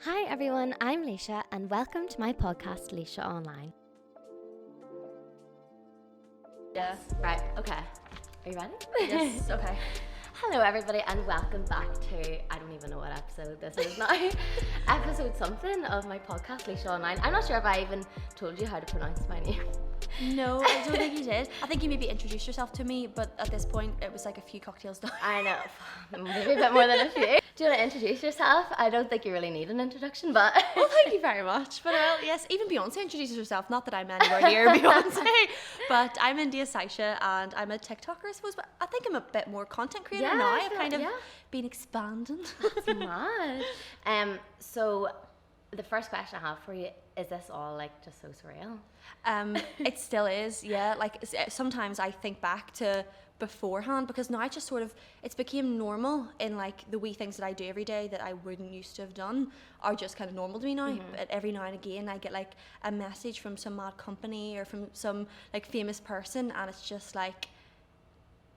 Hi everyone, I'm Leisha and welcome to my podcast Leisha Online. Yeah. Right, okay. Are you ready? Yes, okay. Hello everybody and welcome back to, I don't even know what episode this is now, episode something of my podcast Leisha Online. I'm not sure if I even told you how to pronounce my name. No, I don't think you did. I think you maybe introduced yourself to me, but at this point it was like a few cocktails done. I know, maybe a bit more than a few. Do you want to introduce yourself? I don't think you really need an introduction, but... Well, thank you very much. But well, yes, even Beyonce introduces herself. Not that I'm anywhere near Beyonce, but I'm India Sasha and I'm a TikToker, I suppose. But I think I'm a bit more content creator now. I've kind of been expanding. That's mad. So the first question I have for you, is this all like just so surreal? It still is, yeah. Like sometimes I think back to beforehand because now it's just sort of it's became normal in like the wee things that I do every day that I wouldn't used to have done are just kind of normal to me now. But every now and again I get like a message from some mad company or from some like famous person and it's just like,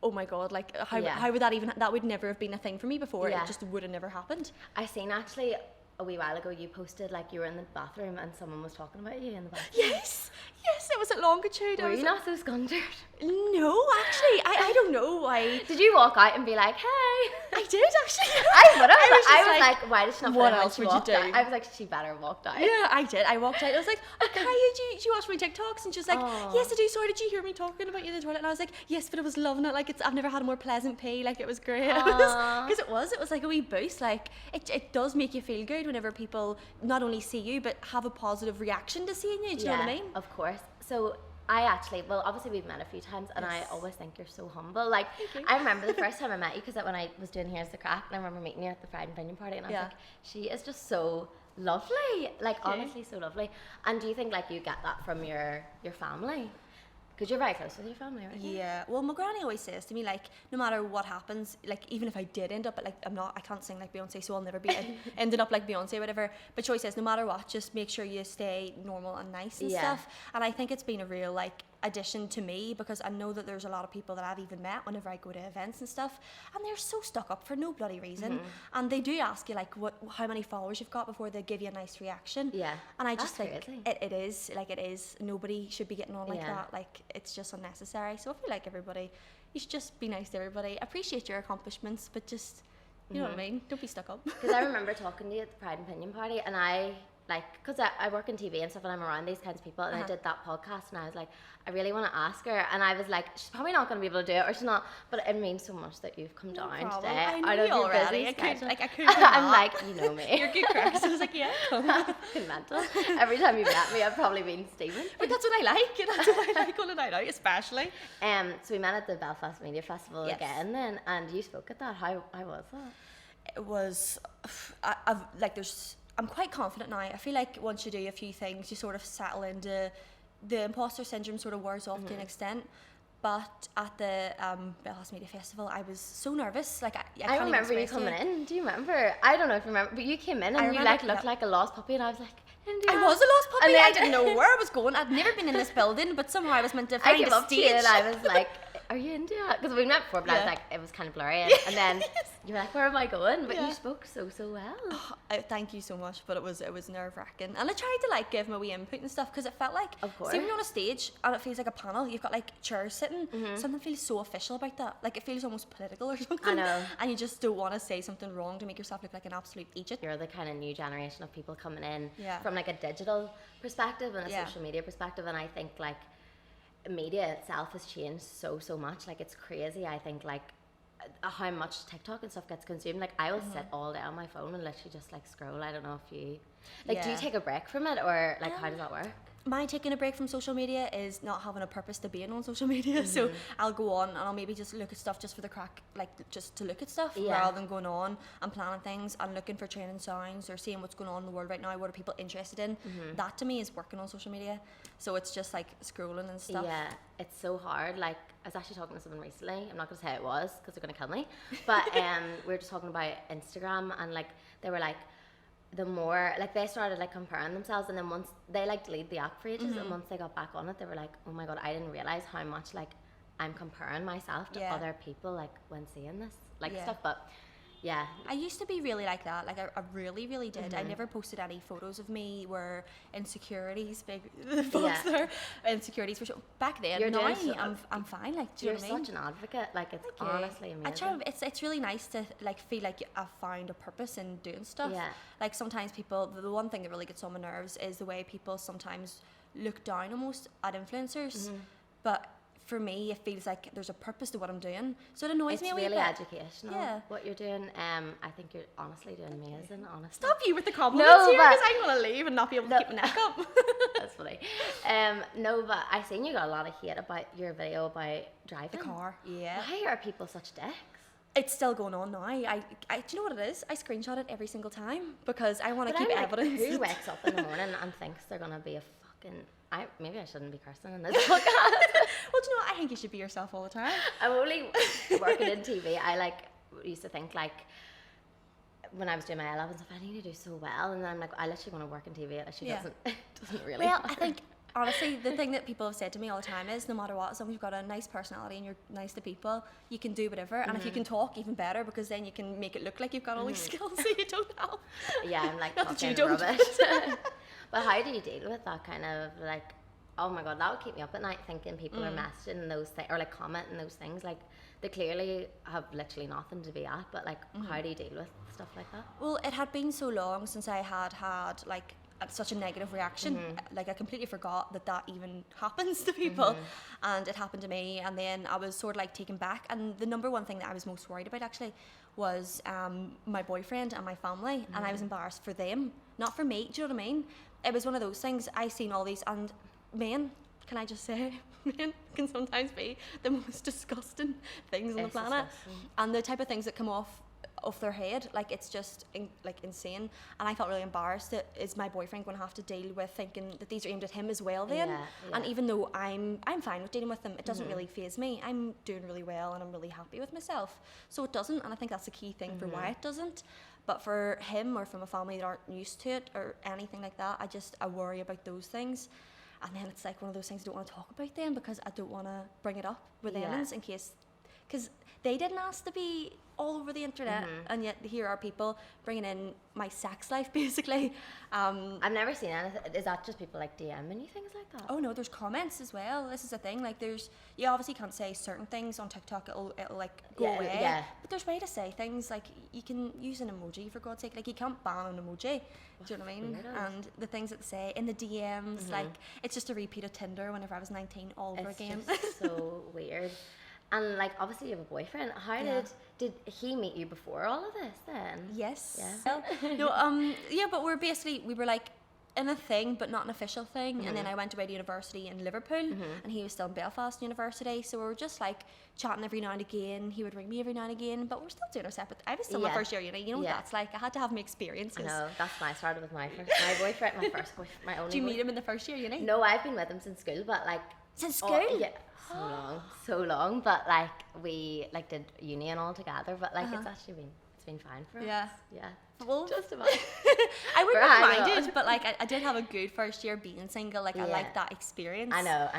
oh my god, like how would that would never have been a thing for me before. It just would have never happened. I seen actually a wee while ago you posted like you were in the bathroom and someone was talking about you in the bathroom. Yes, it was at Longitude. Were you not so scondered? No, actually, I don't know why. Did you walk out and be like, hey? I did actually. I was like, why did she not what put it else when would she you walked do? out? I was like, she better have walked out. Yeah, I did. I walked out. I was like, okay, did you watch my TikToks? And she was like, yes, I do. Sorry, did you hear me talking about you in the toilet? And I was like, yes, but I was loving it. Like, I've never had a more pleasant pee. Like, it was great. Because it was like a wee boost. Like, it does make you feel good whenever people not only see you, but have a positive reaction to seeing you. Do you know what I mean? Of course. So I actually, well, obviously we've met a few times and I always think you're so humble. Like, I remember the first time I met you, because when I was doing Here's the Crack, and I remember meeting you at the Fried and Pinion party, and I was like, she is just so lovely. Like, honestly, so lovely. And do you think, like, you get that from your family? Because you're very close with your family, right? Yeah. Well, my granny always says to me, like, no matter what happens, like, even if I did end up, but like, I can't sing like Beyonce, so I'll never be ended up like Beyonce or whatever. But she always says, no matter what, just make sure you stay normal and nice and stuff. And I think it's been a real, like, addition to me because I know that there's a lot of people that I've even met whenever I go to events and stuff, and they're so stuck up for no bloody reason. And they do ask you, like, how many followers you've got before they give you a nice reaction. Yeah. And I just think crazy. it is. Nobody should be getting on like that. Like, it's just unnecessary. So I feel like you should just be nice to everybody. Appreciate your accomplishments, but just, you know what I mean? Don't be stuck up. Because I remember talking to you at the Pride and Pinion party, and I, like, because I work in TV and stuff, and I'm around these kinds of people, and I did that podcast, and I was like, I really want to ask her, and I was like, she's probably not going to be able to do it, or she's not, but it means so much that you've come down today. I know out of you your already. busy schedule. I couldn't I'm like, you know me. You're good cracks. I was like, yeah, come. Fucking mental. Every time you met me, I've probably been steaming. But that's what I like. That's what I like on a night out, especially. So we met at the Belfast Media Festival again then, and you spoke at that. How was that? It was, I'm quite confident now. I feel like once you do a few things, you sort of settle into the imposter syndrome sort of wears off to an extent. But at the Belfast Media Festival, I was so nervous. Like I remember you coming in. Do you remember? I don't know if you remember, but you came in and you like looked like a lost puppy, and I was like, India. I was a lost puppy. I didn't know where I was going. I'd never been in this building, but somehow I was meant to find I came a up stage. to you and I was like, are you India? Because we met before, but I was like, it was kind of blurry. And then you were like, where am I going? But you spoke so well. Oh, thank you so much, but it was nerve-wracking. And I tried to like give my wee input and stuff because it felt like, see when you're on a stage and it feels like a panel, you've got like chairs sitting, something feels so official about that. Like it feels almost political or something. I know. And you just don't want to say something wrong to make yourself look like an absolute idiot. You're the kind of new generation of people coming in Yeah. from like a digital perspective and a social media perspective, and I think like media itself has changed so much. Like it's crazy. I think like how much TikTok and stuff gets consumed. Like I will sit all day on my phone and literally just like scroll. I don't know if you like do you take a break from it, or like how does that work? My taking a break from social media is not having a purpose to being on social media. So I'll go on and I'll maybe just look at stuff just for the crack, like just to look at stuff rather than going on and planning things and looking for training sounds or seeing what's going on in the world right now. What are people interested in? That to me is working on social media. So it's just like scrolling and stuff. Yeah, it's so hard. Like I was actually talking to someone recently. I'm not going to say who it was because they're going to kill me. But we were just talking about Instagram, and like they were like, the more like they started like comparing themselves, and then once they like deleted the app for ages, and once they got back on it, they were like, oh my god, I didn't realize how much like I'm comparing myself to other people like when seeing this like stuff. But Yeah. I used to be really like that. Like I really, really did. I never posted any photos of me where insecurities, big folks there, insecurities were shown. Back then. You're now doing I'm fine. Like, do you know what I mean? You're such an advocate. Like, it's Thank you. honestly amazing. I try. It's really nice to like feel like I've found a purpose in doing stuff. Yeah. Like sometimes people, the one thing that really gets on my nerves is the way people sometimes look down almost at influencers, but for me, it feels like there's a purpose to what I'm doing. So it annoys me a wee bit. It's really educational, Yeah. what you're doing. I think you're honestly doing amazing, honestly. Stop you with the compliments No, here, but- because I'm going to leave and not be able to keep my neck up. That's funny. No, but I seen you got a lot of hate about your video about driving. The car, yeah. Why are people such dicks? It's still going on now. I do you know what it is? I screenshot it every single time because I want to But keep I'm like, evidence. who wakes up in the morning and thinks they're gonna be a fucking... maybe I shouldn't be cursing in this podcast. Well, do you know what? I think you should be yourself all the time. I'm only working in TV. I like used to think like when I was doing my A-levels and stuff, I need to do so well, and then I'm like, I literally want to work in TV. It actually doesn't really. Well, matter. I think honestly, the thing that people have said to me all the time is no matter what, as long as you've got a nice personality and you're nice to people, you can do whatever. And if you can talk, even better, because then you can make it look like you've got all these skills that you don't have. Yeah, I'm like Not that you fucking don't. rubbish. But how do you deal with that kind of like, oh my god, that would keep me up at night thinking people are messaging those things or like commenting those things, like they clearly have literally nothing to be at, but like how do you deal with stuff like that? Well, it had been so long since I had like such a negative reaction. Like I completely forgot that even happens to people, and it happened to me. And then I was sort of like taken back. And the number one thing that I was most worried about actually was my boyfriend and my family, and I was embarrassed for them, not for me. Do you know what I mean? It was one of those things. I seen all these, and men, can I just say, men can sometimes be the most disgusting things on the planet, and the type of things that come off their head, like it's just like insane. And I felt really embarrassed that is my boyfriend going to have to deal with thinking that these are aimed at him as well then. And even though I'm fine with dealing with them, it doesn't really faze me. I'm doing really well and I'm really happy with myself, so it doesn't. And I think that's the key thing for why it doesn't. But for him or from a family that aren't used to it or anything like that, I worry about those things. And then it's like one of those things I don't want to talk about them because I don't want to bring it up with them in case, because they didn't ask to be all over the internet, and yet here are people bringing in my sex life basically. I've never seen anything. Is that just people like DMing you things like that? Oh no, there's comments as well. This is the thing. Like you obviously can't say certain things on TikTok. It'll like go away. Yeah. But there's way to say things. Like you can use an emoji for God's sake. Like you can't ban an emoji. Do you know what I mean? And the things that they say in the DMs, like it's just a repeat of Tinder whenever I was 19 all over again. It's just so weird. And like obviously you have a boyfriend. How did he meet you before all of this then? Yes. Yeah. No, but we were like in a thing but not an official thing, and then I went away to university in Liverpool, and he was still in Belfast University, so we were just like chatting every now and again. He would ring me every now and again, but we're still doing our separate. I was still my first year uni, you know what that's like. I had to have my experiences. I know, that's when I started with my boyfriend, my first boyfriend, my only. Did you meet him in the first year uni? No, I've been with him since school, but like since school? Yeah. So long, but like we like did uni and all together, but like it's been fine for us. Yeah. Well, just about. I wouldn't have minded, but like I did have a good first year being single. Like I liked that experience. I know.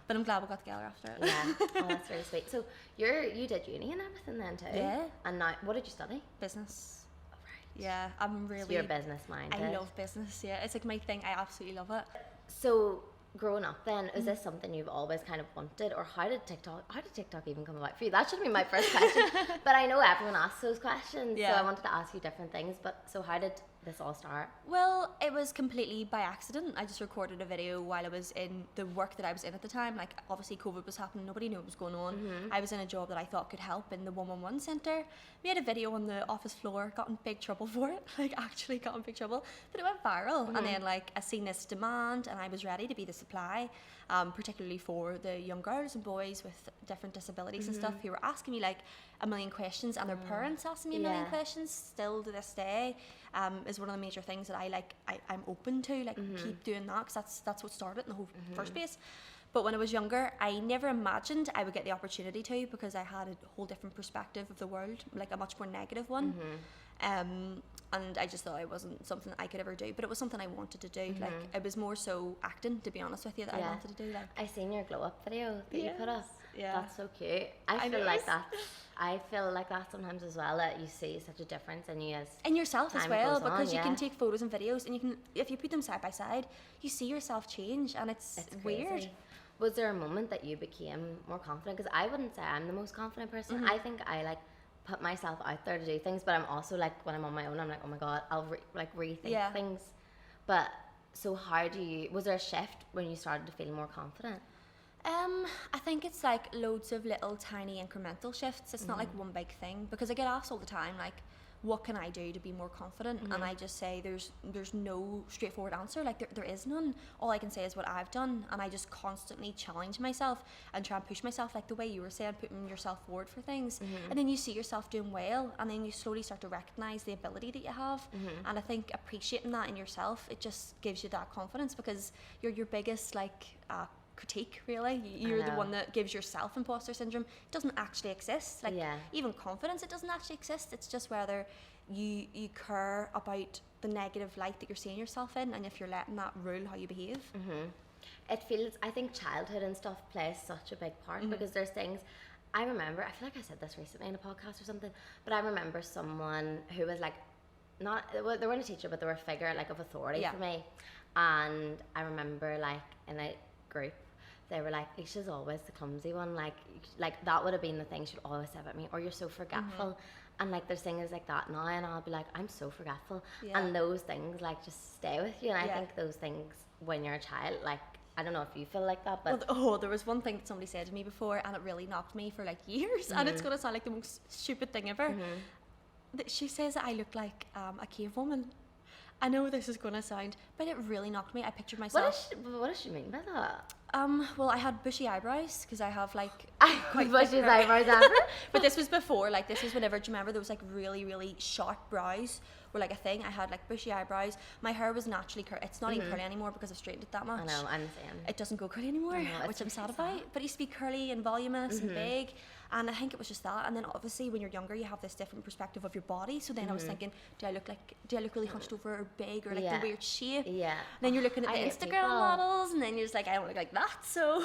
But I'm glad we got together after it. Yeah, oh, that's really sweet. So you did uni and everything then too. Yeah. And now, what did you study? Business. Oh, right. Yeah, I'm really. So you're business minded. I love business. Yeah, it's like my thing. I absolutely love it. So growing up then, is this something you've always kind of wanted, or how did TikTok even come about for you? That should be my first question. But I know everyone asks those questions, so I wanted to ask you different things. But so how did this all start? Well, it was completely by accident. I just recorded a video while I was in the work that I was in at the time. Like obviously COVID was happening, nobody knew what was going on. I was in a job that I thought could help in the 111 centre. Made a video on the office floor, got in big trouble for it. Like actually got in big trouble, but it went viral. And then like I seen this demand, and I was ready to be the supply, particularly for the young girls and boys with different disabilities and stuff, who were asking me like a million questions, and their parents asking me a million questions still to this day. Is one of the major things that I'm open to, like keep doing that, because that's what started in the whole first place. But when I was younger, I never imagined I would get the opportunity to, because I had a whole different perspective of the world, like a much more negative one. And I just thought it wasn't something I could ever do, but it was something I wanted to do. Like it was more so acting, to be honest with you, that I wanted to do. Like I seen your glow up video that you put up. Yeah. That's so cute. I feel like that sometimes as well, that you see such a difference in you as in yourself as well, because you yeah. can take photos and videos, and you can, if you put them side by side, you see yourself change, and it's weird. Was there a moment that you became more confident? Because I wouldn't say I'm the most confident person. I think I like put myself out there to do things, but I'm also like, when I'm on my own, I'm like, oh my god, I'll rethink things. But so was there a shift when you started to feel more confident? I think it's like loads of little tiny incremental shifts. It's not like one big thing, because I get asked all the time, like, what can I do to be more confident? And I just say there's no straightforward answer. Like there is none. All I can say is what I've done, and I just constantly challenge myself and try and push myself, like the way you were saying, putting yourself forward for things. And then you see yourself doing well, and then you slowly start to recognize the ability that you have. And I think appreciating that in yourself, it just gives you that confidence, because you're your biggest critique, really. You're the one that gives yourself imposter syndrome. It doesn't actually exist. Like even confidence, it doesn't actually exist. It's just whether you care about the negative light that you're seeing yourself in, and if you're letting that rule how you behave. It feels, I think childhood and stuff plays such a big part, because there's things I remember, I feel like I said this recently in a podcast or something, but I remember someone who was like, they weren't a teacher, but they were a figure like of authority for me. And I remember like in a group, they were like, Isha's always the clumsy one, like that would have been the thing she'd always say about me, or you're so forgetful. And like there's things like that now, and I'll be like, I'm so forgetful. And those things like just stay with you, and I think those things when you're a child, like, I don't know if you feel like that, but there was one thing that somebody said to me before, and it really knocked me for like years, and it's gonna sound like the most stupid thing ever. She says that I look like a cave woman. I know this is gonna sound, but it really knocked me. I pictured myself. What does she mean by that? Well, I had bushy eyebrows, because I have like quite bushy eyebrows ever. But this was before, like this was whenever, do you remember there was like really, really sharp brows were like a thing? I had like bushy eyebrows. My hair was naturally curly. It's not even curly anymore because I've straightened it that much. I know, I'm the same. It doesn't go curly anymore, which I'm sad about. But it used to be curly and voluminous and big. And I think it was just that. And then obviously when you're younger, you have this different perspective of your body. So then I was thinking, do I look really hunched over or big, or like the weird shape? Yeah. And then you're looking at the Instagram models, and then you're just like, I don't look like that. So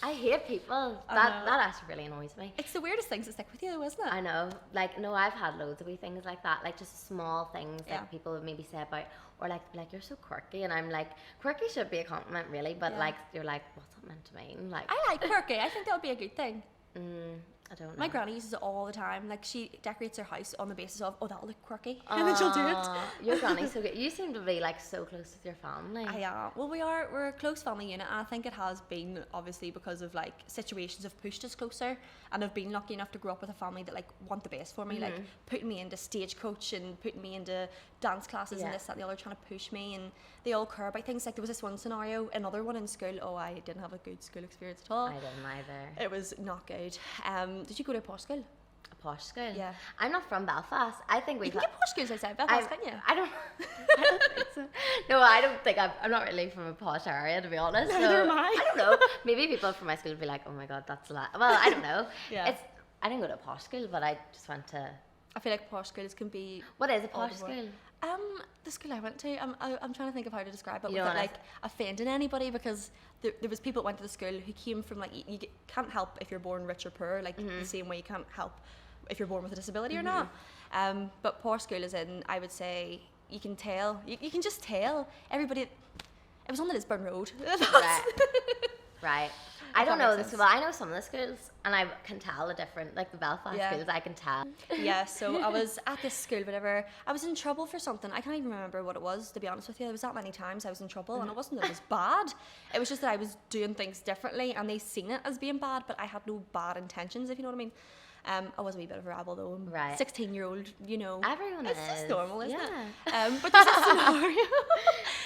I hate people. That actually really annoys me. It's the weirdest things that stick with you, though, isn't it? I know. Like, no, I've had loads of wee things like that. Like just small things that people would maybe say about, or like you're so quirky, and I'm like, quirky should be a compliment, really, but like you're like, what's that meant to mean? Like, I like quirky. I think that would be a good thing. I don't know. My granny uses it all the time. Like, she decorates her house on the basis of, oh, that'll look quirky, and then she'll do it. Your granny's so good. You seem to be like so close with your family. Well, we're a close family unit, and I think it has been obviously because of like situations have pushed us closer, and I've been lucky enough to grow up with a family that like want the best for me, like putting me into stagecoach and putting me into dance classes and this, that, and the other, trying to push me, and they all care about things. Like there was this one scenario, another one in school. Oh, I didn't have a good school experience at all. I didn't either. It was not good. Did you go to a posh school? A posh school? Yeah. I'm not from Belfast. I think we can get posh schools outside Belfast, can't you? I don't think so. No, I don't think I'm not really from a posh area, to be honest. Neither am I. I don't know. Maybe people from my school would be like, oh my god, that's a lot. Well, I don't know. I didn't go to a posh school, but I just went to... I feel like posh schools can be... What is a posh school? The school I went to, I'm trying to think of how to describe it without like offending anybody, because there was people that went to the school who came from like, you can't help if you're born rich or poor, like the same way you can't help if you're born with a disability or not. But posh school is in, I would say, you can tell, you can just tell everybody. It was on the Lisburn Road. Right. I don't know the school. I know some of the schools, and I can tell the different, like the Belfast schools, I can tell. Yeah, so I was at this school, whatever. I was in trouble for something. I can't even remember what it was, to be honest with you. There was that many times I was in trouble, and it wasn't that it was bad. It was just that I was doing things differently, and they seen it as being bad, but I had no bad intentions, if you know what I mean. I was a wee bit of a rebel though. Right. 16-year-old, you know. Everyone it's is. It's just normal, isn't it? But there's a scenario.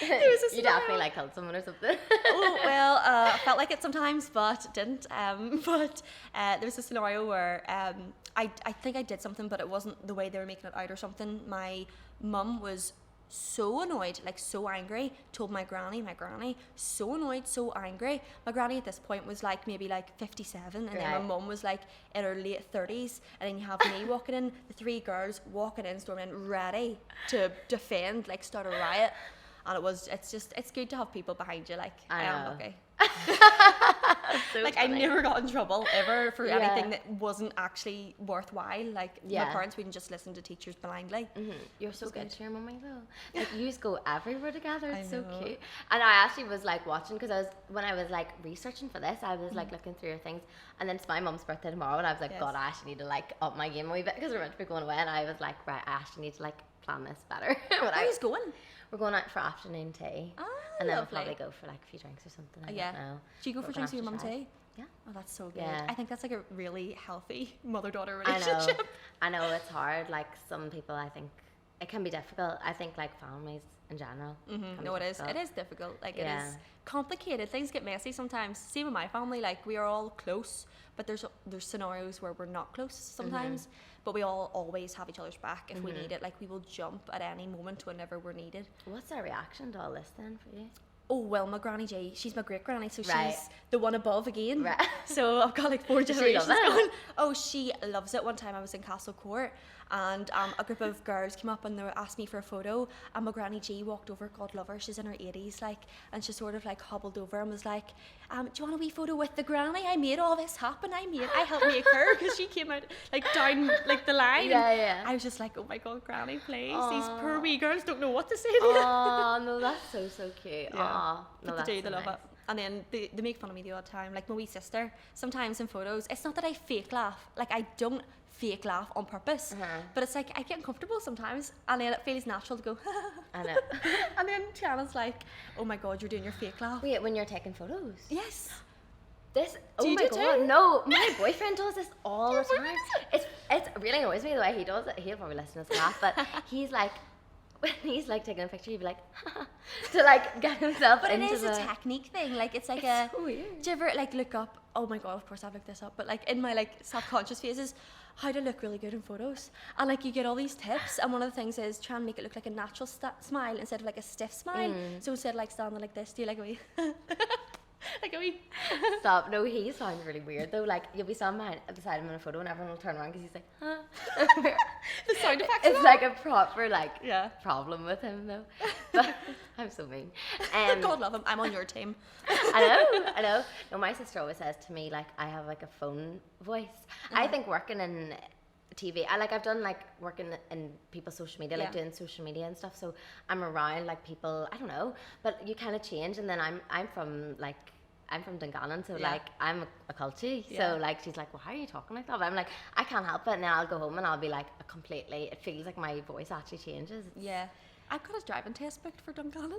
You definitely like killed someone or something. Oh, well, I felt like it sometimes, but didn't. But there was a scenario where I think I did something, but it wasn't the way they were making it out or something. My mum was so annoyed, like so angry, told my granny, so annoyed, so angry. My granny at this point was like maybe like 57, and then my mum was like in her late 30s, and then you have me walking in, the three girls walking in, storming in, ready to defend, like start a riot. And it's good to have people behind you, like I am lucky. So like funny. I never got in trouble ever for anything that wasn't actually worthwhile. Like my parents wouldn't just listen to teachers blindly. You're so good to your mummy though. Like you just go everywhere together. It's so cute. And I actually was like watching because when I was like researching for this, I was like looking through your things, and then it's my mum's birthday tomorrow, and I was like, God, I actually need to like up my game a wee bit because we're meant to be going away, and I was like, right, I actually need to like plan this better. Where are you going? We're going out for afternoon tea. And then we'll probably go for like a few drinks or something. I don't know. Do you go for drinks with your mum too? Yeah. Oh, that's so good. Yeah. I think that's like a really healthy mother-daughter relationship. I know it's hard. Like some people, I think it can be difficult. I think like families in general. No, it is. It is difficult. Like it is complicated. Things get messy sometimes. Same with my family. Like we are all close, but there's scenarios where we're not close sometimes. But we all always have each other's back if we need it. Like we will jump at any moment whenever we're needed. What's their reaction to all this then for you? Oh, well, my Granny G, she's my great granny, so she's the one above again. Right. So I've got like 4 generations going. Oh, she loves it. One time I was in Castle Court, and a group of girls came up and they asked me for a photo, and my Granny G walked over, God love her, she's in her 80s, like, and she sort of like hobbled over and was like, do you want a wee photo with the granny? I made all this happen. I helped make her, because she came out like down like the line. Yeah. I was just like, oh my God, Granny, please. These poor wee girls don't know what to say to you. Oh, no, that's so cute. Yeah. No, But they do, they love nice. it. And then they make fun of me the odd time. Like my wee sister, sometimes in photos, it's not that I fake laugh. Like I don't fake laugh on purpose. But it's like I get uncomfortable sometimes, and then it feels natural to go, I know. and then Tiana's like, oh my God, you're doing your fake laugh. Wait, when you're taking photos? Yes. This, Do you my do God, too? no, my boyfriend does this all the time. It really annoys me the way he does it. He'll probably listen to us laugh, but he's like, when he's like taking a picture, he'd be like, to like get himself But into it is the... a technique thing. Like it's like It's so weird. Do you ever like look up? Oh my God, of course I've looked this up. But like in my like subconscious phases, how to look really good in photos, and like you get all these tips. And one of the things is try and make it look like a natural smile instead of like a stiff smile. So instead of like standing like this, do like a wee, like a wee. Stop. No, he sounds really weird though. Like you'll be standing beside him in a photo, and everyone will turn around because he's like, huh. The sound effects. It's like a proper like problem with him though. But I'm so mean. God love him. I'm on your team. I know. No, my sister always says to me like I have like a phone voice. I think working in TV, I've done like working in people's social media, like doing social media and stuff. So I'm around like people. I don't know, but you kind of change. And then I'm from Dungannon, so like I'm a culture. So like she's like, well, how are you talking like that? But I'm like, I can't help it. And then I'll go home and I'll be like it feels like my voice actually changes. Yeah. I've got a driving test booked for Dungannon.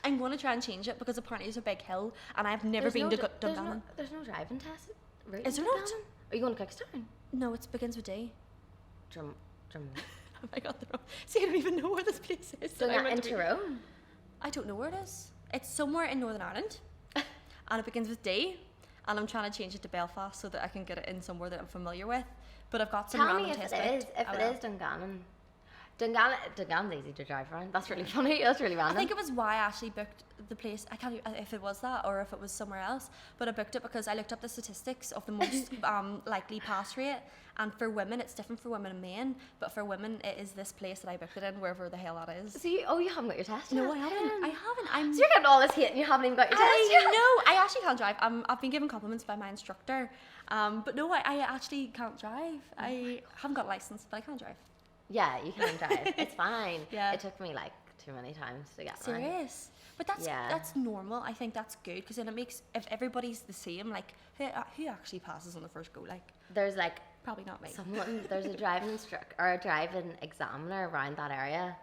I'm going to try and change it because apparently it's a big hill and I've never been to Dungannon. There's no driving test. Is there not? Are you going to Cookstown? No, it begins with D. Drum. Oh my God, see, I don't even know where this place is. So not in Tyrone? I don't know where it is. It's somewhere in Northern Ireland, and it begins with D. And I'm trying to change it to Belfast so that I can get it in somewhere that I'm familiar with. But I've got some random tests. If it is Dungannon. Dungannon's easy to drive around. That's really funny. That's really random. I think it was why I actually booked the place. I can't if it was that or if it was somewhere else. But I booked it because I looked up the statistics of the most likely pass rate. And for women, it's different for women and men. But for women, it is this place that I booked it in, wherever the hell that is. So you haven't got your test yet? No, I haven't. So you're getting all this hate and you haven't even got your test yet? No, I actually can't drive. I've been given compliments by my instructor. But no, I actually can't drive. I haven't got a license, but I can't drive. Yeah, you can drive. It's fine. Yeah. It took me like too many times to get mine. Serious? But that's normal. I think that's good because then it makes, if everybody's the same, like who actually passes on the first go? Like there's like probably not me. There's a driving instructor or a driving examiner around that area.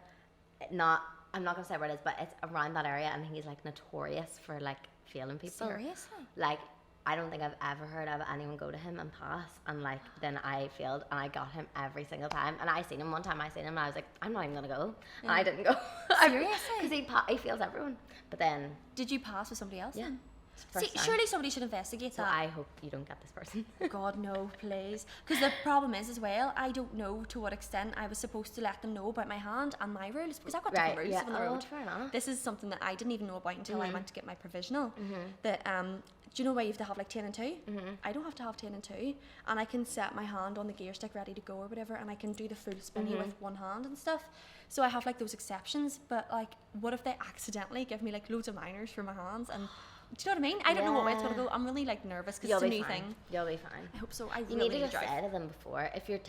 I'm not gonna say where it is, but it's around that area, and he's like notorious for like failing people. Seriously? Like I don't think I've ever heard of anyone go to him and pass, and like then I failed, and I got him every single time. And I seen him one time. And I was like, I'm not even gonna go, and I didn't go. Seriously? Because he fails everyone. But then did you pass with somebody else? Yeah. Then? See, surely somebody should investigate so that. I hope you don't get this person. God, no, please. Because the problem is as well, I don't know to what extent I was supposed to let them know about my hand and my rules, because I've got different rules on the road. Fair enough. This is something that I didn't even know about until I went to get my provisional. That do you know why you have to have like 10 and 2? I don't have to have 10 and 2, and I can set my hand on the gear stick ready to go or whatever, and I can do the full spinny with one hand and stuff. So I have like those exceptions, but like what if they accidentally give me like loads of minors for my hands, and Do you know what I mean? I don't know what way it's gonna go. I'm really like nervous because it's a new thing. You'll be fine. I hope so. I You really need to just drive. say to them before. If your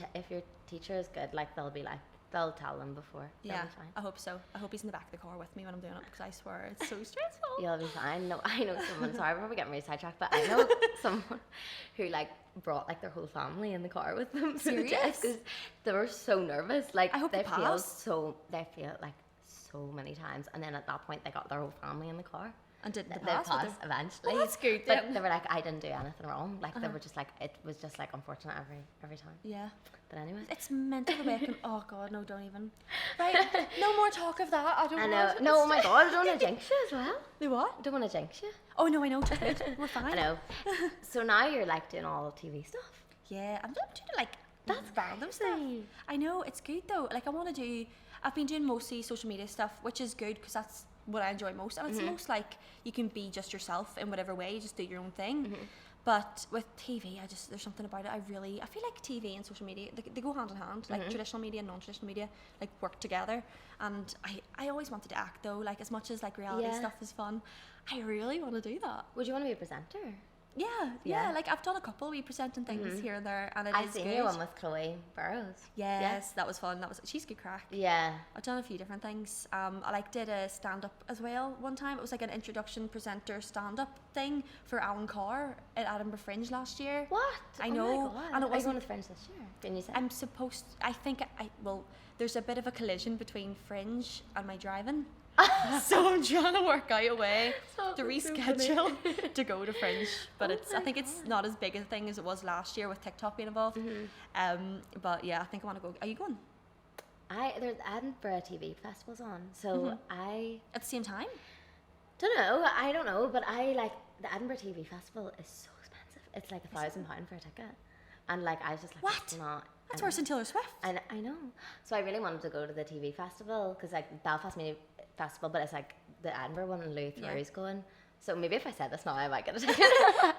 teacher is good, like they'll tell them before. They'll Yeah, be fine. I hope so. I hope he's in the back of the car with me when I'm doing it because I swear it's so stressful. You'll be fine. No, I know someone. Sorry, we're probably getting really sidetracked, but I know someone who like brought like their whole family in the car with them. Serious? Because they were so nervous. Like I hope they they failed pass. they failed like so many times, and then at that point they got their whole family in the car. And did They they pass? passed eventually. Well, that's good But then. they were like, I didn't do anything wrong. Like they were just like, it was just like unfortunate every time. Yeah. But anyway. It's mental the way it can. Oh God, no, don't even. Right, no more talk of that. I don't. I know. want it. No, oh my God, I don't want to jinx you as well. Do what? I don't want to jinx you. Oh no, I know. Just wait. We're fine. I know. So now you're like doing all the TV stuff. Yeah, I'm doing like That's random stuff. crazy. I know it's good though. Like I want to do. I've been doing mostly social media stuff, which is good because that's what I enjoy most, and it's most like you can be just yourself in whatever way. You just do your own thing. But with TV, there's something about it. I feel like TV and social media they go hand in hand. Like traditional media and non-traditional media like work together. And I always wanted to act though. Like as much as like reality Yeah. stuff is fun, I really want to do that. Would you want to be a presenter? Yeah. Like I've done a couple of presenting things here and there, and I've is seen good. you one with Chloe Burrows. Yes, that was fun. She's good crack. Yeah. I've done a few different things. I like did a stand up as well one time. It was like an introduction presenter stand up thing for Alan Carr at Edinburgh Fringe last year. What? I Oh know, my God. and it Are you wasn't- going to Fringe this year? Can you say? I'm supposed. Well, there's a bit of a collision between Fringe and my driving. So I'm trying to work out a way Oh, to that's so reschedule to go to Fringe, but Oh I my think it's not as big a thing as it was last year with TikTok being involved. But yeah, I think I want to go. Are you going There's Edinburgh TV festivals on, so I at the same time? I don't know, but I like the Edinburgh TV festival is so expensive. It's like £1,000 for a ticket, and like I was just like, What? It's not. That's worse than Taylor Swift. And I know. So I really wanted to go to the TV festival because like Belfast Media Festival, but it's like the Edinburgh one and Louis Theroux's going. So maybe if I said this now, I might get a ticket.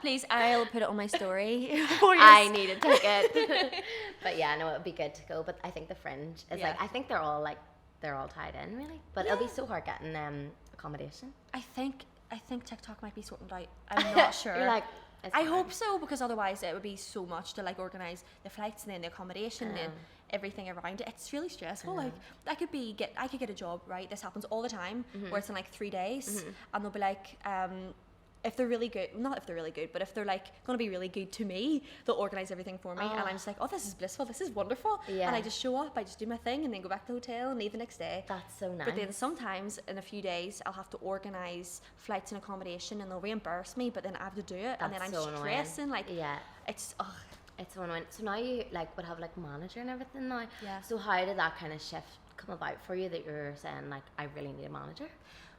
Please, I'll put it on my story. I need a ticket. But yeah, no, it would be good to go. But I think the Fringe is Yeah. like, I think they're all tied in really. But it'll be so hard getting accommodation. I think TikTok might be sorting it out. I'm not sure. You're like, it's I fine. hope so, because otherwise it would be so much to like organise the flights and then the accommodation and everything around it. It's really stressful. Like I could get a job, right? This happens all the time where it's in like 3 days and they'll be like, if they're really good, not if they're really good, but if they're like going to be really good to me, they'll organise everything for me. And I'm just like, oh, this is blissful, this is wonderful. Yeah. And I just show up, I just do my thing and then go back to the hotel and leave the next day. That's so nice. But then sometimes in a few days I'll have to organise flights and accommodation and they'll reimburse me, but then I have to do it and then I'm That's so annoying. stressing. Like, Yeah. it's, It's so annoying. So now you like would have like manager and everything now. Yeah. So how did that kind of shift come about for you that you're saying like I really need a manager?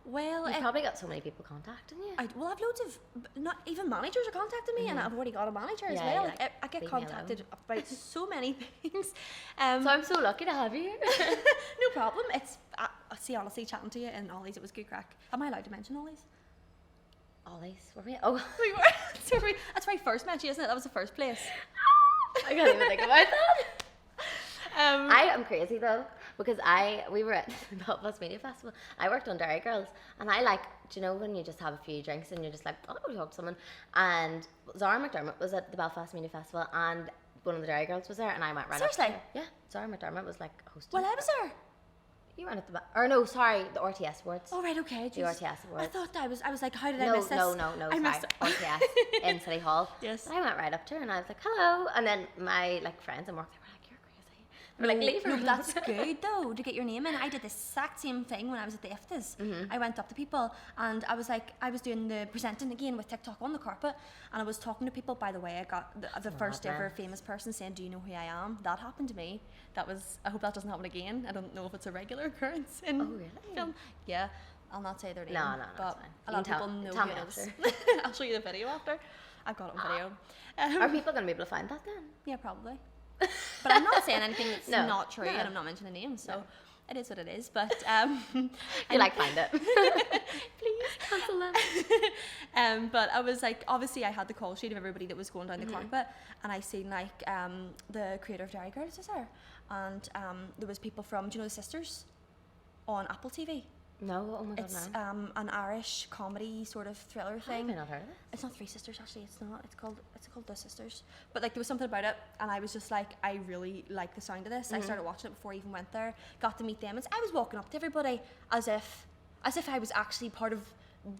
well, You've probably got so many people contacting you. I have loads of, not even managers are contacting me and I've already got a manager as Yeah, well. you're Like, like, I get leave me contacted about so many things. So I'm so lucky to have you. No problem. It's, I see, honestly, chatting to you and Ollie's, it was good crack. Am I allowed to mention Ollie's? Ollie's, were we? Oh, We were. Sorry. That's where I first met you, isn't it? That was the first place. I can't even think about that. I am crazy though because we were at the Belfast Media Festival. I worked on Dairy Girls, and I like, do you know when you just have a few drinks and you're just like, oh, I'll talk to someone. And Zara McDermott was at the Belfast Media Festival, and one of the Dairy Girls was there, and I went right up to Seriously? her. Yeah, Zara McDermott was like hosting. Well, I was there. You weren't at the or no, sorry, the RTS Awards. Oh, right, okay. The jeez. RTS Awards. I thought I was like, how did I No, miss this? no, I sorry. missed it. RTS in City Hall. Yes. And I went right up to her and I was like, hello. And then my like friends and work, they were like, you're crazy. They were like, leave her. No, but that's good though to get your name in. I did the exact same thing when I was at the IFTAs. I went up to people and I was like, I was doing the presenting again with TikTok on the carpet, and I was talking to people. By the way, I got the first ever famous person saying, "Do you know who I am?" That happened to me. That was. I hope that doesn't happen again. I don't know if it's a regular occurrence in really? film. Yeah, I'll not say their name. No, but it's fine. a You lot of can people tell- know tell who me it is. after. I'll show you the video after. I've got it on video. Are people going to be able to find that then? Yeah, probably. But I'm not saying anything that's No, not true, no. and I'm not mentioning names, so it is what it is. But You like find it. please cancel them. But I was like, obviously, I had the call sheet of everybody that was going down the carpet, and I seen like the creator of Dairy Girls was there, and there was people from, do you know the Sisters on Apple TV? No, oh my god, It's no. an Irish comedy sort of thriller thing. Have I not heard of this? It's not Three Sisters, actually. It's not. It's called The Sisters. But like there was something about it, and I was just like, I really like the sound of this. I started watching it before I even went there. Got to meet them, and I was walking up to everybody as if I was actually part of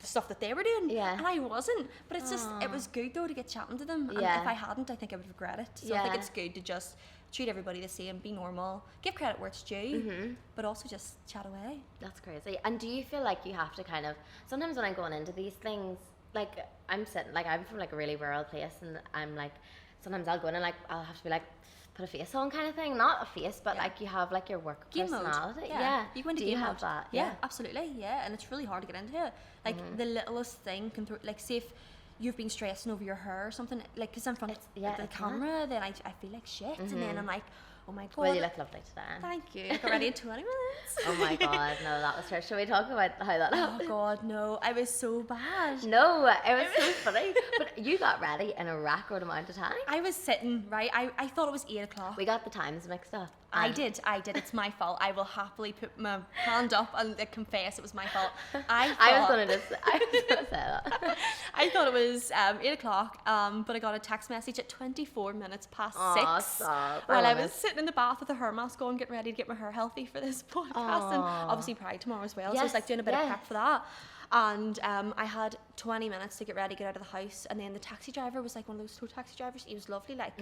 the stuff that they were doing. Yeah. And I wasn't. But it's just, it was good though to get chatting to them. And Yeah. if I hadn't, I think I would regret it. So I think it's good to just treat everybody the same, be normal, give credit where it's due, but also just chat away. That's crazy. And do you feel like you have to kind of, sometimes when I'm going into these things, like I'm sitting, like I'm from like a really rural place, and I'm like, sometimes I'll go in and like, I'll have to be like, put a face on kind of thing. Not a face, but like you have like your work Game personality. mode. Yeah. You go into do you game have mode. that? Yeah, absolutely. Yeah, and it's really hard to get into it. Like the littlest thing can throw, like say if you've been stressing over your hair or something, like because I'm from the camera, then I feel like shit, and then I'm like, oh my god. Well, you look lovely today. Thank you. I got ready in 20 minutes. Oh my god, no, that was her. Should we talk about how that happened? Oh god, no. I was so bad. No, it was so funny. But you got ready in a record amount of time. I was sitting, right? I thought it was 8 o'clock. We got the times mixed up. I did. It's my fault. I will happily put my hand up and confess it was my fault. I was gonna say that. I thought it was 8 o'clock, but I got a text message at 24 minutes past 6 stop. while I was sitting in the bath with a hair mask on, getting ready to get my hair healthy for this podcast, and obviously Pride tomorrow as well. So I was like doing a bit of prep for that. And I had 20 minutes to get ready, get out of the house, and then the taxi driver was like one of those tow taxi drivers. He was lovely, like,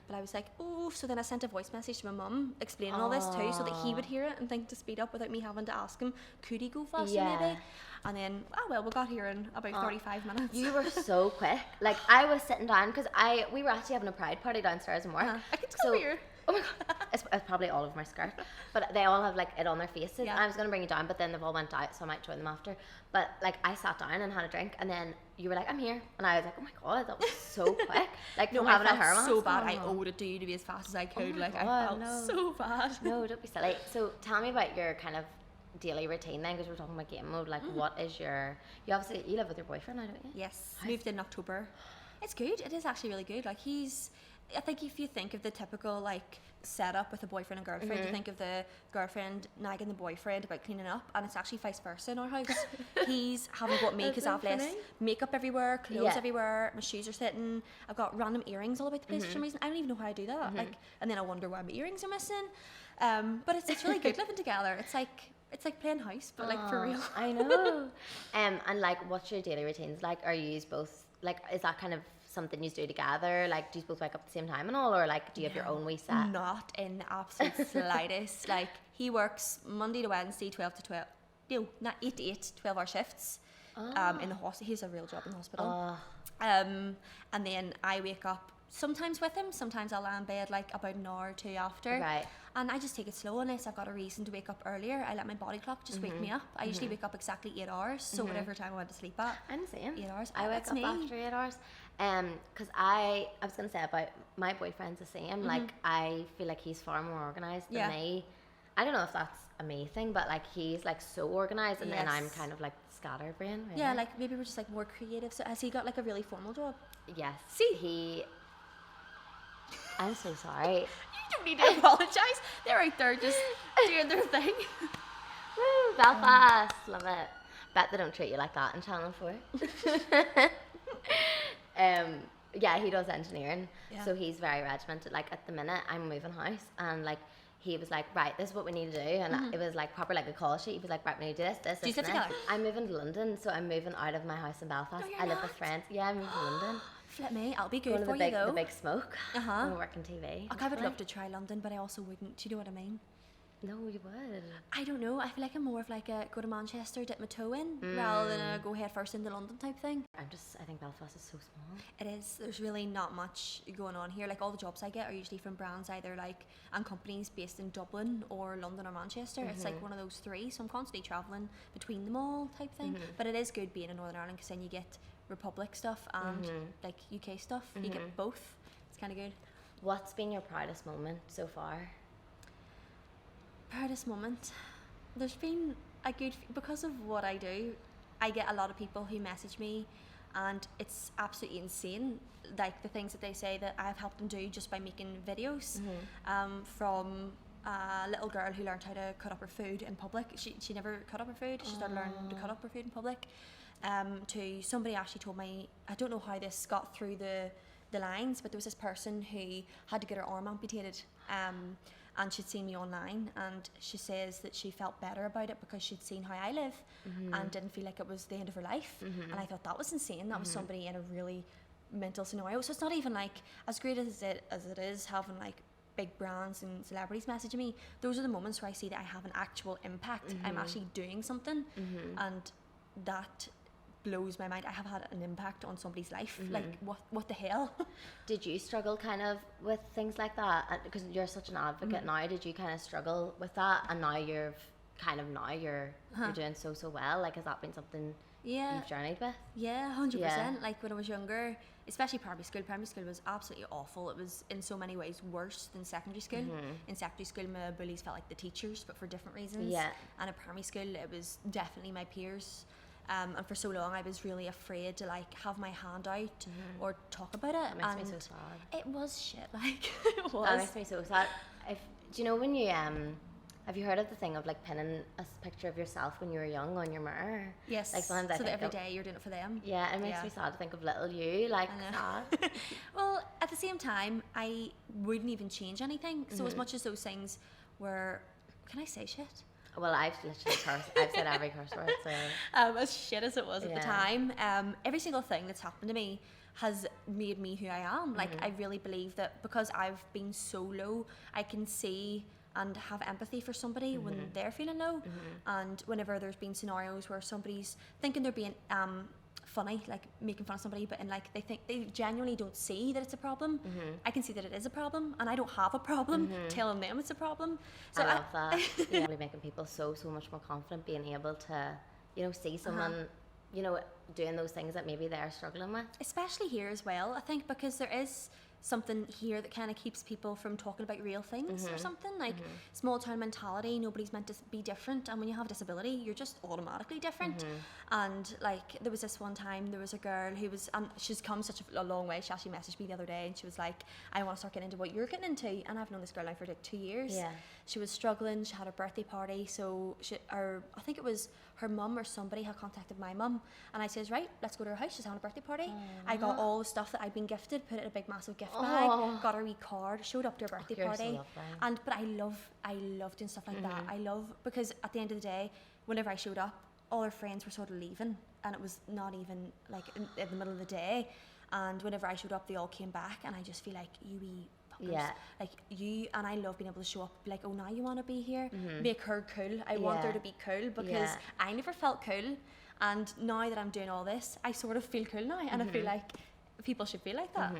but I was like, oh. So then I sent a voice message to my mum explaining all this too, so that he would hear it and think to speed up without me having to ask him, could he go faster maybe? And then, we got here in about 35 minutes. You were so quick. Like I was sitting down because we were actually having a pride party downstairs in work. I can tell here. Oh my god, it's probably all over my skirt, but they all have like it on their faces. And I was gonna bring you down, but then they've all went out, so I might join them after. But like I sat down and had a drink, and then you were like, "I'm here," and I was like, "Oh my god, that was so quick!" Like no, having I a hair felt so mask. bad. I owed it to you to be as fast as I could. Oh my like god, I felt so bad. No, don't be silly. So tell me about your kind of daily routine then, because we're talking about game mode. Like, what is your? You obviously live with your boyfriend now, don't you? Yes, moved in October. It's good. It is actually really good. Like I think if you think of the typical like setup with a boyfriend and girlfriend, you think of the girlfriend nagging the boyfriend about cleaning up, and it's actually vice versa in our house. He's having got me because I have less makeup everywhere, clothes everywhere, my shoes are sitting, I've got random earrings all about the place for some reason. I don't even know how I do that. Like, and then I wonder why my earrings are missing. But it's really good living together. It's like playing house, but like for real. I know. And like, what's your daily routines like? Are you both like? Is that kind of something you do together? Like, do you both wake up at the same time and all, or like, do you have your own wee set? Not in the absolute slightest. Like, he works Monday to Wednesday, 12 to 12. No, not 8 to 8, 12-hour shifts. In the hospital. He has a real job in the hospital. And then I wake up sometimes with him. Sometimes I'll lie in bed like about an hour or two after. Right. And I just take it slow unless I've got a reason to wake up earlier. I let my body clock just wake me up. I usually wake up exactly 8 hours. So whatever time I went to sleep at. I'm the same. 8 hours. I wake up after 8 hours. Because I was gonna say about my boyfriend's the same. Like, I feel like he's far more organized than me. I don't know if that's a me thing, but like he's like so organized, and then I'm kind of like scatterbrain. Really. Yeah, like maybe we're just like more creative. So has he got like a really formal job? Yes. See, I'm so sorry. You don't need to apologise. They're out there just doing their thing. Woo, Belfast, love it. Bet they don't treat you like that in Channel 4. Yeah, he does engineering, so he's very regimented. Like at the minute, I'm moving house, and like he was like, right, this is what we need to do, and it was like proper like a call sheet. He was like, right, we need to do this, Do you sit together? I'm moving to London, so I'm moving out of my house in Belfast. No, I live with friends. Yeah, I'm moving to London. Flip me, I'll be good Going for to you though. the big smoke. I'm working TV. I would love to try London, but I also wouldn't. Do you know what I mean? No, you would. I don't know. I feel like I'm more of like a go to Manchester, dip my toe in, rather than a go head first into London type thing. I think Belfast is so small. It is. There's really not much going on here. Like all the jobs I get are usually from brands either like and companies based in Dublin or London or Manchester. It's like one of those three. So I'm constantly travelling between them all type thing. But it is good being in Northern Ireland because then you get Republic stuff and like UK stuff. You get both. It's kind of good. What's been your proudest moment so far? Proudest moment. There's been a good because of what I do. I get a lot of people who message me, and it's absolutely insane. Like the things that they say that I've helped them do just by making videos. From a little girl who learned how to cut up her food in public. She never cut up her food. She started learning to cut up her food in public. To somebody actually told me, I don't know how this got through the lines, but there was this person who had to get her arm amputated. And she'd seen me online, and she says that she felt better about it because she'd seen how I live and didn't feel like it was the end of her life. And I thought that was insane. That was somebody in a really mental scenario. So it's not even like, as great as it is having like big brands and celebrities messaging me, those are the moments where I see that I have an actual impact. I'm actually doing something, and that blows my mind. I have had an impact on somebody's life. Like, what the hell? Did you struggle kind of with things like that? Because you're such an advocate now, did you kind of struggle with that? And now you're doing so well. Like, has that been something you've journeyed with? Yeah, 100%. Like, when I was younger, especially primary school was absolutely awful. It was in so many ways worse than secondary school. In secondary school, my bullies felt like the teachers, but for different reasons. Yeah. And in primary school, it was definitely my peers. And for so long I was really afraid to like have my hand out or talk about it. That makes me so sad. It was shit, like it was. That makes me so sad. Do you know when you have you heard of the thing of like pinning a picture of yourself when you were young on your mirror? Yes. Like sometimes so that every day you're doing it for them. Yeah, it makes me sad to think of little you, like sad. Well, at the same time, I wouldn't even change anything. So as much as those things were, can I say shit? Well, I've literally cursed. I've said every curse word. So as shit as it was at the time, every single thing that's happened to me has made me who I am. Like, I really believe that because I've been so low, I can see and have empathy for somebody when they're feeling low. And whenever there's been scenarios where somebody's thinking they're being funny, like making fun of somebody, but they genuinely don't see that it's a problem. I can see that it is a problem, and I don't have a problem telling them it's a problem. So I love that. Really making people so much more confident, being able to, see someone, doing those things that maybe they're struggling with. Especially here as well, I think, because there is something here that kind of keeps people from talking about real things or something, like small town mentality. Nobody's meant to be different, and when you have a disability, you're just automatically different. And like, there was this one time, there was a girl who was, and she's come such a long way. She actually messaged me the other day, and she was like, I want to start getting into what you're getting into. And I've known this girl now for like 2 years. She was struggling. She had a birthday party, so I think it was her mum or somebody had contacted my mum, and I says, right, let's go to her house. She's having a birthday party. I got all the stuff that I'd been gifted, put it in a big massive gift bag, got a wee card, showed up to her birthday party. So but I love doing stuff like that. I love, because at the end of the day, whenever I showed up, all her friends were sort of leaving, and it was not even like in the middle of the day. And whenever I showed up, they all came back, and I just feel like, you wee fuckers. Like, you, and I love being able to show up, be like, oh, now you want to be here, make her cool. I want her to be cool, because I never felt cool, and now that I'm doing all this, I sort of feel cool now, and I feel like people should feel like that.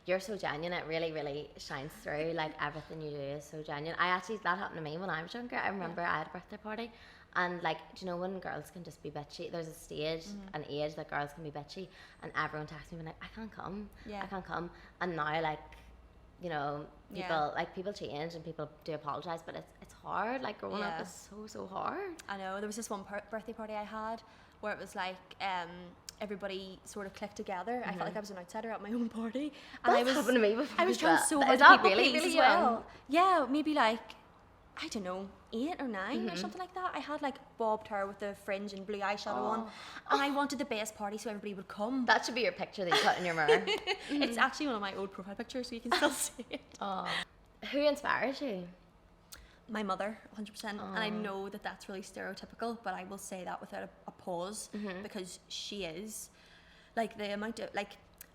You're so genuine. It really shines through. Like, everything you do is so genuine. That happened to me when I was younger. I remember I had a birthday party, and like, do you know when girls can just be bitchy? There's a stage, an age that girls can be bitchy, and everyone texts me being like, I can't come. And now, like, people change and people do apologize, but it's hard. Like, growing up is so hard. I know. There was this one birthday party I had where it was like, everybody sort of clicked together. I felt like I was an outsider at my own party, and That's happened to me before. I was trying so hard to people please as well. Yeah, maybe like, I don't know, 8 or 9 or something like that. I had like bobbed hair with the fringe and blue eyeshadow on, and I wanted the best party so everybody would come. That should be your picture that you put in your mirror. It's actually one of my old profile pictures, so you can still see it. Who inspires you? My mother, 100%. And I know that that's really stereotypical, but I will say that without a pause, because she is, like, the amount of, like,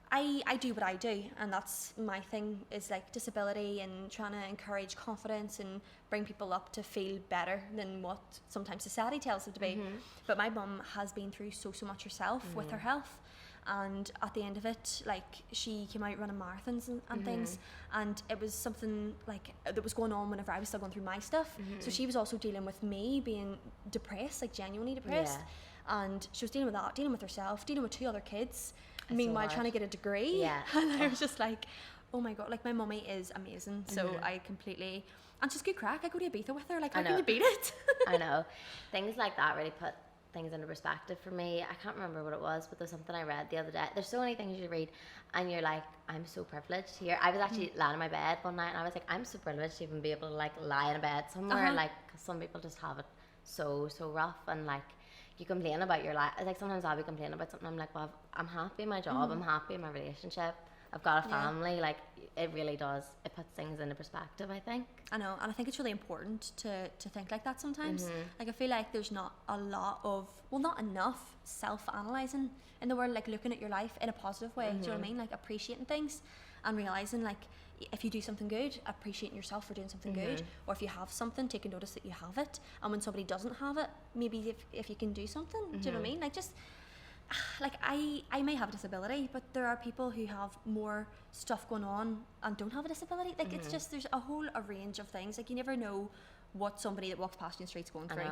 I do what I do, and that's my thing, is like disability and trying to encourage confidence and bring people up to feel better than what sometimes society tells them to be. But my mum has been through so much herself with her health, and at the end of it, like, she came out running marathons and things, and it was something like that was going on whenever I was still going through my stuff. So she was also dealing with me being depressed, like genuinely depressed, and she was dealing with that, dealing with herself, dealing with 2 other kids, meanwhile trying to get a degree. And I was just like, oh my god, like, my mummy is amazing. So I completely, and she's good crack. I go to Ibiza with her, like, how can you beat it? I know. Things like that really put things into perspective for me. I can't remember what it was, but there's something I read the other day. There's so many things you read and you're like, I'm so privileged here. I was actually lying in my bed one night and I was like, I'm so privileged to even be able to like lie in a bed somewhere. Like, cause some people just have it so rough, and like you complain about your life. Like sometimes I'll be complaining about something. I'm like, well, I'm happy in my job. I'm happy in my relationship. I've got a family. Like it really does. It puts things into perspective, I think. I know, and I think it's really important to think like that sometimes. Like I feel like there's not a lot of, well, not enough self-analysing in the world, like looking at your life in a positive way. Do you know what I mean? Like appreciating things and realising like if you do something good, appreciating yourself for doing something good, or if you have something, taking notice that you have it, and when somebody doesn't have it, maybe if you can do something. Do you know what I mean? Like just like I may have a disability, but there are people who have more stuff going on and don't have a disability. Like it's just, there's a range of things. Like you never know what somebody that walks past you in the street's going through.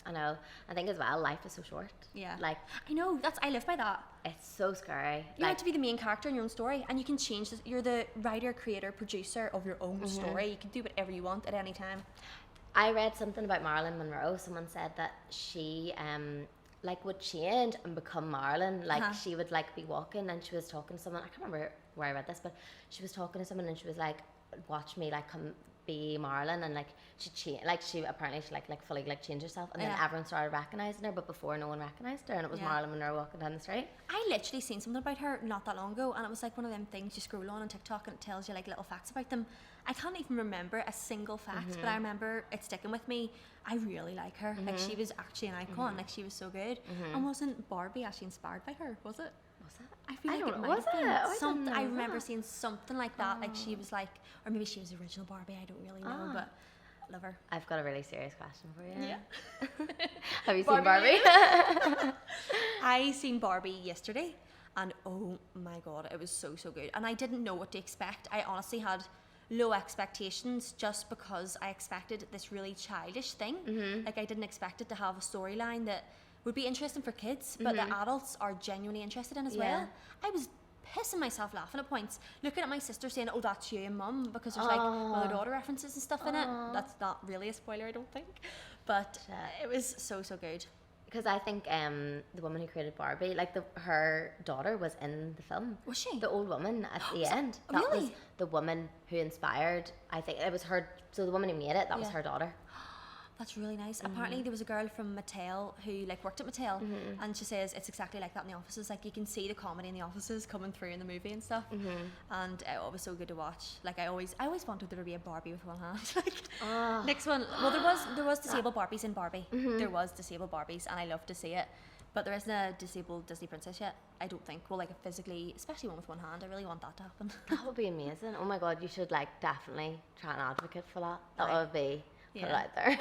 I know. I think as well, life is so short. Yeah. Like I know, I live by that. It's so scary. You have to be the main character in your own story, and you can change this. You're the writer, creator, producer of your own story. You can do whatever you want at any time. I read something about Marilyn Monroe. Someone said that she like would change and become Marilyn. Like she would like be walking and she was talking to someone. I can't remember where I read this, but she was talking to someone and she was like, watch me like come be Marilyn, and like she apparently like fully like changed herself, and then everyone started recognizing her, but before no one recognized her, and it was Marilyn Monroe walking down the street. I literally seen something about her not that long ago, and it was like one of them things you scroll on TikTok and it tells you like little facts about them. I can't even remember a single fact, but I remember it sticking with me. I really like her. Like she was actually an icon. Like she was so good. And wasn't Barbie actually inspired by her? Was it? I feel like it might have been. Something I remember seeing something like that. Like she was like, or maybe she was the original Barbie. I don't really know, but I love her. I've got a really serious question for you. Yeah. Have you seen Barbie? I seen Barbie yesterday, and oh my god, it was so good. And I didn't know what to expect. I honestly had low expectations just because I expected this really childish thing. Like I didn't expect it to have a storyline that would be interesting for kids, but the adults are genuinely interested in as well. I was pissing myself laughing at points, looking at my sister saying, oh, that's you and mum, because there's like mother-daughter references and stuff in it. That's not really a spoiler, I don't think, but it was so good. Because I think the woman who created Barbie, like her daughter was in the film. Was she? The old woman at the end. That was the woman who inspired, I think it was her, so the woman who made it, that was her daughter. That's really nice. Apparently there was a girl from Mattel who like worked at Mattel, and she says it's exactly like that in the offices. Like you can see the comedy in the offices coming through in the movie and stuff. And it was so good to watch. Like I always wanted there to be a Barbie with one hand. Like next one. Well, there was disabled Barbies in Barbie. There was disabled Barbies, and I love to see it. But there isn't a disabled Disney princess yet, I don't think. Well, like a physically, especially one with one hand. I really want that to happen. That would be amazing. Oh my god, you should like definitely try and advocate for that. That would be. Put it out there.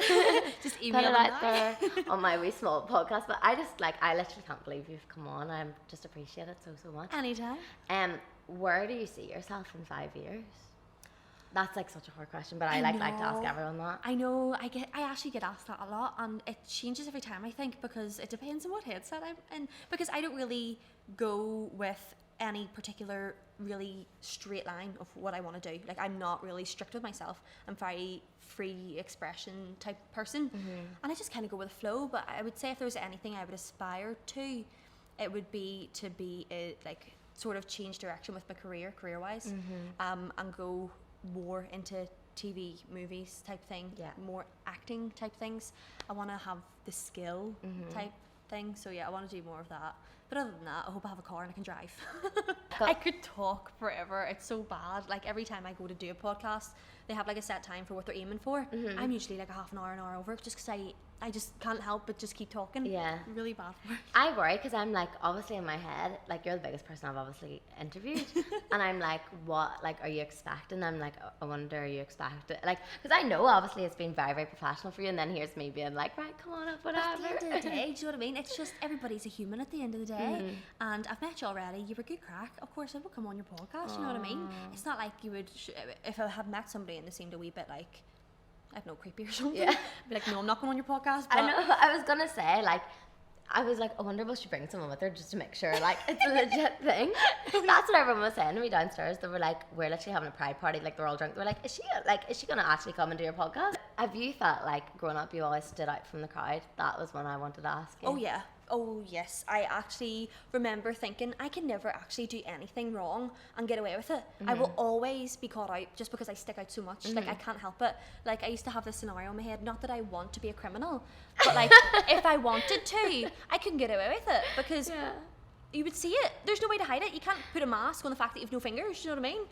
Just email it out there on my wee small podcast. But I literally can't believe you've come on. I just appreciate it so much. Anytime. Where do you see yourself in 5 years? That's like such a hard question, but I like to ask everyone that. I know. I actually get asked that a lot, and it changes every time, I think, because it depends on what headset I'm in. Because I don't really go with any particular really straight line of what I want to do. Like I'm not really strict with myself. I'm very free expression type person, and I just kind of go with the flow. But I would say if there was anything I would aspire to, it would be to be like sort of change direction with my career wise, and go more into TV, movies type thing, more acting type things. I want to have the skill type thing. So I want to do more of that. But other than that, I hope I have a car and I can drive. I could talk forever. It's so bad. Like every time I go to do a podcast, they have like a set time for what they're aiming for. I'm usually like a half an hour over, just because I just can't help but just keep talking. Yeah. Really bad for it. I worry because I'm like, obviously in my head, like you're the biggest person I've obviously interviewed. And I'm like, what, like, are you expecting? I'm like, I wonder, are you expecting? Like, because I know obviously it's been very, very professional for you. And then here's me being like, right, come on up, whatever. But at the end of the day, do you know what I mean? It's just, everybody's a human at the end of the day. And I've met you already. You were good crack. Of course, I will come on your podcast. You know what I mean? It's not like you would, if I had met somebody and they seemed a wee bit like, I have no creepy or something. Yeah. I'd be like, no, I'm not going on your podcast. But I know. I was gonna say, like, I was like, I wonder if I should bring someone with her just to make sure, like, it's a legit thing. That's what everyone was saying to me downstairs. They were like, we're literally having a pride party. Like, they're all drunk. They were like, is she gonna actually come and do your podcast? Have you felt like growing up you always stood out from the crowd? That was one I wanted to ask you. Oh yeah. Oh yes. I actually remember thinking I can never actually do anything wrong and get away with it. I will always be caught out just because I stick out so much. Like I can't help it. Like I used to have this scenario in my head, not that I want to be a criminal, but like if I wanted to, I couldn't get away with it because you would see it. There's no way to hide it. You can't put a mask on the fact that you've no fingers, you know what I mean?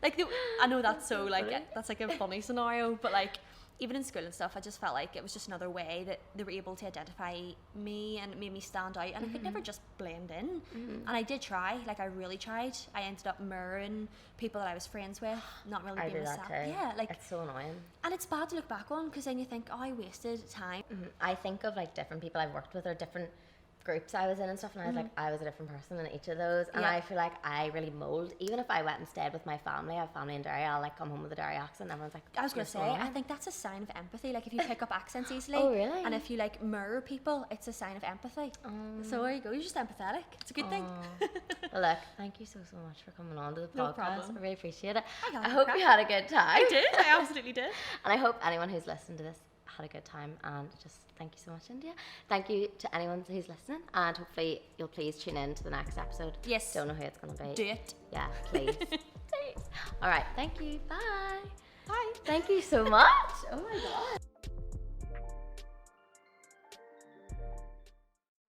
Like I know that's so like that's like a funny scenario, but like even in school and stuff, I just felt like it was just another way that they were able to identify me and it made me stand out, and I could never just blend in. And I did try, like I really tried. I ended up mirroring people that I was friends with, not really being myself. Yeah, like it's so annoying. And it's bad to look back on because then you think, oh, I wasted time. I think of like different people I've worked with or different groups I was in and stuff, and I was like, I was a different person in each of those, and I feel like I really mold. Even if I went and stayed with my family, I have family in Derry, I'll like come home with a Derry accent and everyone's like, I was going to say, I think that's a sign of empathy. Like if you pick up accents easily, oh really? And if you like mirror people, it's a sign of empathy. So there you go, you're just empathetic. It's a good thing. Well, look, thank you so much for coming on to the No podcast. problem. I really appreciate it. I hope you had a good time. I did, I absolutely did. And I hope anyone who's listened to this had a good time, and just thank you so much, India. Thank you to anyone who's listening, and hopefully you'll please tune in to the next episode. Yes. Don't know who it's going to be. Do it. Yeah, please. All right, thank you. Bye. Bye. Thank you so much. Oh my God.